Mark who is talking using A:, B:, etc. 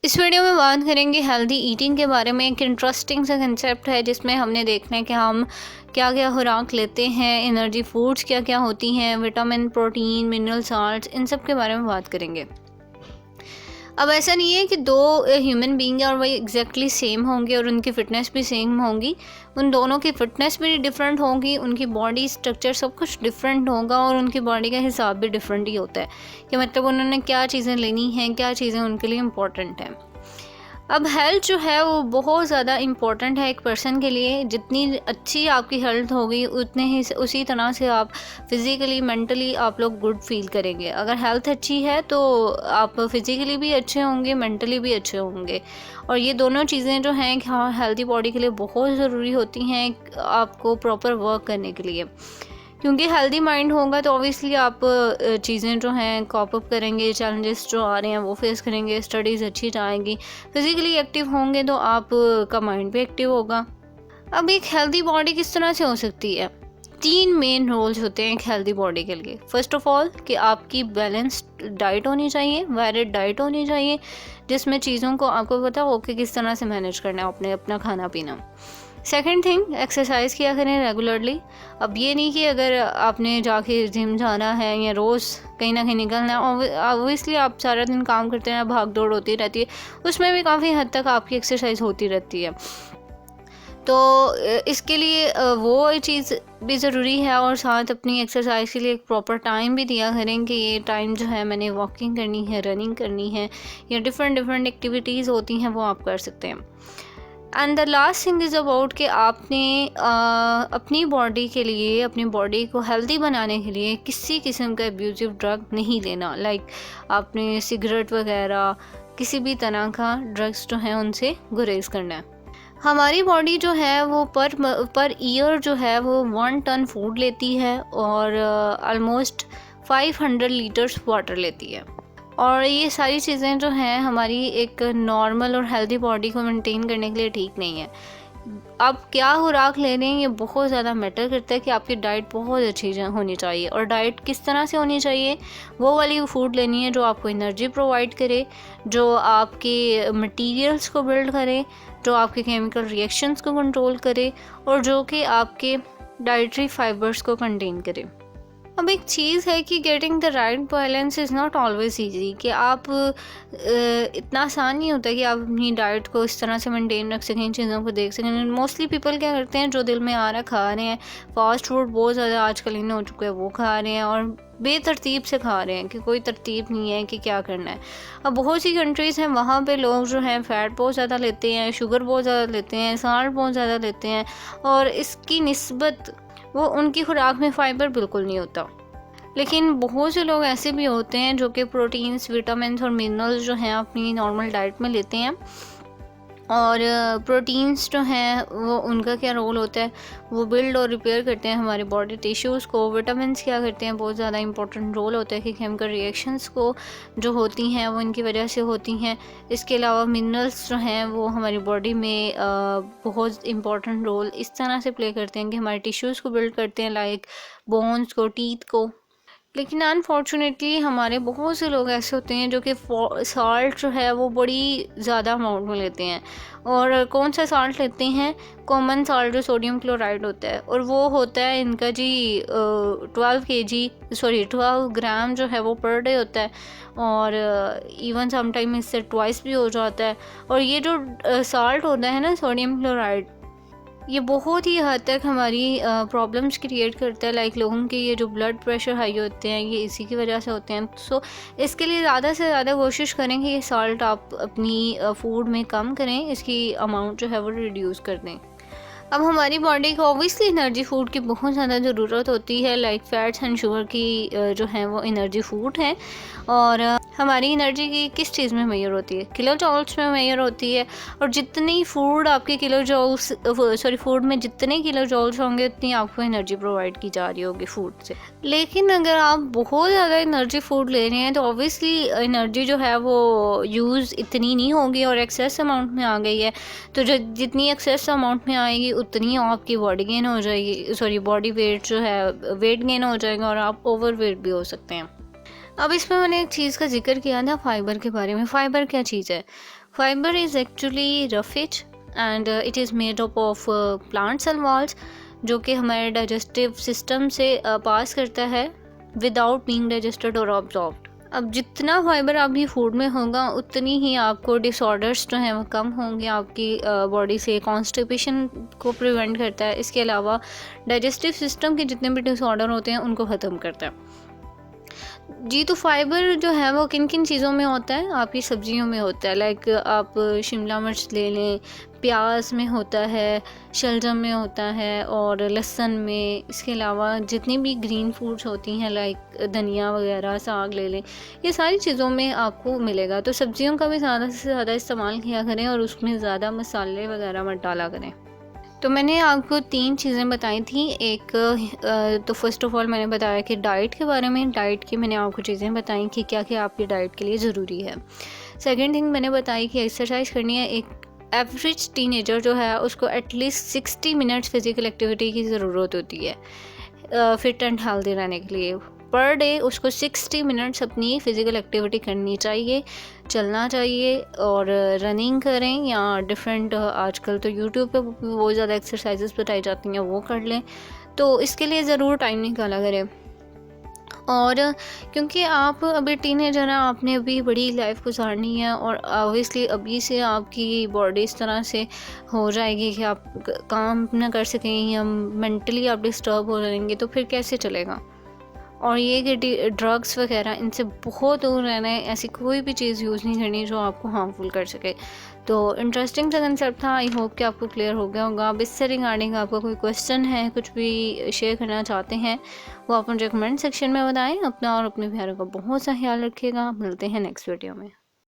A: इस वीडियो में बात करेंगे हेल्दी ईटिंग के बारे में। एक इंटरेस्टिंग सा कंसेप्ट है जिसमें हमने देखना है कि हम क्या क्या खुराक लेते हैं, एनर्जी फूड्स क्या क्या होती हैं, विटामिन, प्रोटीन, मिनरल साल्ट्स, इन सब के बारे में बात करेंगे। अब ऐसा नहीं है कि दो ह्यूमन बीइंग और वही एग्जैक्टली सेम होंगे और उनकी फ़िटनेस भी सेम होंगी। उन दोनों की फ़िटनेस भी डिफरेंट होगी, उनकी बॉडी स्ट्रक्चर सब कुछ डिफरेंट होगा और उनकी बॉडी का हिसाब भी डिफरेंट ही होता है कि मतलब उन्होंने क्या चीज़ें लेनी हैं, क्या चीज़ें उनके लिए इम्पोर्टेंट हैं। अब हेल्थ जो है वो बहुत ज़्यादा इम्पॉर्टेंट है एक पर्सन के लिए। जितनी अच्छी आपकी हेल्थ होगी उतने ही उसी तरह से आप फिज़िकली, मेंटली आप लोग गुड फील करेंगे। अगर हेल्थ अच्छी है तो आप फिज़िकली भी अच्छे होंगे, मेंटली भी अच्छे होंगे। और ये दोनों चीज़ें जो हैं हाँ हेल्दी बॉडी के लिए बहुत ज़रूरी होती हैं आपको प्रॉपर वर्क करने के लिए। क्योंकि हेल्दी माइंड होगा तो ऑब्वियसली आप चीज़ें जो हैं कॉप अप करेंगे, चैलेंजेस जो आ रहे हैं वो फेस करेंगे, स्टडीज़ अच्छी जाएंगी। फिज़िकली एक्टिव होंगे तो आप का माइंड भी एक्टिव होगा। अब एक हेल्दी बॉडी किस तरह से हो सकती है? 3 मेन रोल्स होते हैं एक हेल्दी बॉडी के लिए। फर्स्ट ऑफ ऑल कि आपकी बैलेंस्ड डाइट होनी चाहिए, वेरिड डाइट होनी चाहिए, जिसमें चीज़ों को आपको पता हो कि किस तरह से मैनेज करना है अपना खाना पीना। सेकंड थिंग, एक्सरसाइज किया करें रेगुलरली। अब ये नहीं कि अगर आपने जाके जिम जाना है या रोज़ कहीं ना कहीं निकलना है, ऑब्वियसली आप सारा दिन काम करते हैं, भाग दौड़ होती रहती है, उसमें भी काफ़ी हद तक आपकी एक्सरसाइज होती रहती है। तो इसके लिए वो चीज़ भी ज़रूरी है और साथ अपनी एक्सरसाइज के लिए एक प्रॉपर टाइम भी दिया करें कि ये टाइम जो है मैंने वॉकिंग करनी है, रनिंग करनी है या डिफरेंट एक्टिविटीज़ होती हैं वो आप कर सकते हैं। And the last thing is about कि आपने अपनी बॉडी के लिए, अपनी बॉडी को हेल्दी बनाने के लिए किसी किस्म का एब्यूजिव ड्रग नहीं लेना। लाइक आपने सिगरेट वगैरह किसी भी तरह का ड्रग्स जो हैं उनसे गुरेज करना है। हमारी बॉडी जो है वो पर ईयर जो है वो 1 टन फूड लेती है और ऑलमोस्ट 500 लीटर्स वाटर लेती है। और ये सारी चीज़ें जो हैं हमारी एक नॉर्मल और हेल्दी बॉडी को मेंटेन करने के लिए ठीक नहीं है। आप क्या खुराक ले रहे हैं ये बहुत ज़्यादा मैटर करता है कि आपकी डाइट बहुत अच्छी होनी चाहिए। और डाइट किस तरह से होनी चाहिए? वो वाली फूड लेनी है जो आपको एनर्जी प्रोवाइड करे, जो आपके मटेरियल्स को बिल्ड करे, जो आपके केमिकल रिएक्शंस को कंट्रोल करे और जो कि आपके डाइटरी फाइबर्स को कंटेन करे। अब एक चीज़ है कि getting the right balance is not always easy. कि आप इतना आसान नहीं होता कि आप अपनी डाइट को इस तरह से मेंटेन रख सकें, चीज़ों को देख सकें। मोस्टली पीपल क्या करते हैं, जो दिल में आ रहा है खा रहे हैं। फास्ट फूड बहुत ज़्यादा आजकल इन हो चुका है, वो खा रहे हैं और बेतरतीब से खा रहे हैं कि कोई तरतीब नहीं है कि क्या करना है। अब बहुत सी कंट्रीज़ हैं वहाँ पे लोग जो हैं फ़ैट बहुत ज़्यादा लेते हैं, शुगर बहुत ज़्यादा लेते हैं, साल्ट बहुत ज़्यादा लेते हैं और इसकी निस्बत वो उनकी खुराक में फ़ाइबर बिल्कुल नहीं होता। लेकिन बहुत से लोग ऐसे भी होते हैं जो कि प्रोटीन्स, विटामिन्स और मिनरल्स जो हैं अपनी नॉर्मल डाइट में लेते हैं। और प्रोटीन्स जो हैं वो उनका क्या रोल होता है, वो बिल्ड और रिपेयर करते हैं हमारे बॉडी टिश्यूज़ को। विटामिन्स क्या करते हैं, बहुत ज़्यादा इंपॉर्टेंट रोल होता है कि केमिकल रिएक्शंस को जो होती हैं वो इनकी वजह से होती हैं। इसके अलावा मिनरल्स जो हैं वो हमारी बॉडी में बहुत इंपॉर्टेंट रोल इस तरह से प्ले करते हैं कि हमारे टिश्यूज़ को बिल्ड करते हैं, लाइक बोन्स को, टीथ को। लेकिन अनफॉर्चुनेटली हमारे बहुत से लोग ऐसे होते हैं जो कि साल्ट जो है वो बड़ी ज़्यादा अमाउंट में लेते हैं। और कौन सा साल्ट लेते हैं? कॉमन साल्ट जो सोडियम क्लोराइड होता है, और वो होता है इनका जी 12 ग्राम जो है वो पर डे होता है। और इवन समटाइम इससे ट्वाइस भी हो जाता है। और ये जो साल्ट होता है ना, सोडियम क्लोराइड, ये बहुत ही हद तक हमारी प्रॉब्लम्स क्रिएट करता है। लाइक लोगों के ये जो ब्लड प्रेशर हाई होते हैं ये इसी की वजह से होते हैं। सो इसके लिए ज़्यादा से ज़्यादा कोशिश करें कि ये साल्ट आप अपनी फूड में कम करें, इसकी अमाउंट जो है वो रिड्यूस कर दें। अब हमारी बॉडी को ऑब्वियसली एनर्जी फूड की बहुत ज़्यादा ज़रूरत होती है। लाइक फैट्स एंड शुगर की जो है वो एनर्जी फूड है। और हमारी एनर्जी की किस चीज़ में मेजर होती है? किलो जॉल्स में मेजर होती है। और जितनी फूड आपके फूड में जितने किलो जॉल्स होंगे उतनी आपको एनर्जी प्रोवाइड की जा रही होगी फूड से। लेकिन अगर आप बहुत ज़्यादा एनर्जी फूड ले रहे हैं तो ऑब्वियसली एनर्जी जो है वो यूज़ इतनी नहीं होगी और एक्सेस अमाउंट में आ गई है। तो जो जितनी एक्सेस अमाउंट में आएगी उतनी आपकी बॉडी गेन हो जाएगी, बॉडी वेट जो है वेट गेन हो जाएगा और आप ओवर वेट भी हो सकते हैं। अब इसमें मैंने एक चीज़ का ज़िक्र किया था फाइबर के बारे में। फ़ाइबर क्या चीज़ है? Fibre is actually roughage and it is made up of plant cell walls, जो कि हमारे डाइजेस्टिव सिस्टम से पास करता है विदाउट बीइंग डाइजेस्टेड और ऑब्जॉर्ब्ड। अब जितना फाइबर आपकी फूड में होगा उतनी ही आपको डिसऑर्डर्स जो हैं वो कम होंगे, आपकी बॉडी से कॉन्स्टिपेशन को प्रिवेंट करता है। इसके अलावा डाइजेस्टिव सिस्टम के जितने भी डिसऑर्डर होते हैं उनको ख़त्म करता है। जी, तो फाइबर जो है वो किन-किन चीज़ों में होता है? आपकी सब्जियों में होता है, लाइक आप शिमला मिर्च ले लें, प्याज में होता है, शलजम में होता है और लहसुन में। इसके अलावा जितनी भी ग्रीन फूड्स होती हैं लाइक धनिया वगैरह, साग ले लें, ये सारी चीज़ों में आपको मिलेगा। तो सब्जियों का भी ज़्यादा से ज़्यादा इस्तेमाल किया करें और उसमें ज़्यादा मसाले वगैरह मत डाला करें। तो मैंने आपको 3 चीज़ें बताई थी। एक तो फ़र्स्ट ऑफ़ ऑल मैंने बताया कि डाइट के बारे में, डाइट की मैंने आपको चीज़ें बताई कि क्या-क्या आपकी डाइट के लिए ज़रूरी है। सेकंड थिंग मैंने बताई कि एक्सरसाइज करनी है। एक एवरेज टीनेजर जो है उसको एटलीस्ट 60 मिनट्स फ़िज़िकल एक्टिविटी की ज़रूरत होती है फ़िट एंड हेल्दी रहने के लिए। पर डे उसको 60 मिनट्स अपनी फ़िज़िकल एक्टिविटी करनी चाहिए, चलना चाहिए और रनिंग करें या डिफरेंट आजकल तो यूट्यूब पे बहुत ज़्यादा एक्सरसाइजेस बताई जाती हैं, वो कर लें। तो इसके लिए ज़रूर टाइम निकाला करें। और क्योंकि आप अभी टीनेजर हैं, आपने अभी बड़ी लाइफ गुजारनी है और ऑब्वियसली अभी से आपकी बॉडी इस तरह से हो जाएगी कि आप काम ना कर सकें या मेंटली आप डिस्टर्ब हो जाएंगे, तो फिर कैसे चलेगा। और ये कि ड्रग्स वगैरह इनसे बहुत दूर रहना है, ऐसी कोई भी चीज़ यूज़ नहीं करनी जो आपको हार्मफुल कर सके। तो इंटरेस्टिंग सा कंसेप्ट था, आई होप कि आपको क्लियर हो गया होगा। अब इससे रिगार्डिंग आपका कोई क्वेश्चन है, कुछ भी शेयर करना चाहते हैं, वो आप मुझे कमेंट सेक्शन में बताएं। अपना और अपने प्यारों का बहुत सा ख्याल रखिएगा। मिलते हैं नेक्स्ट वीडियो में।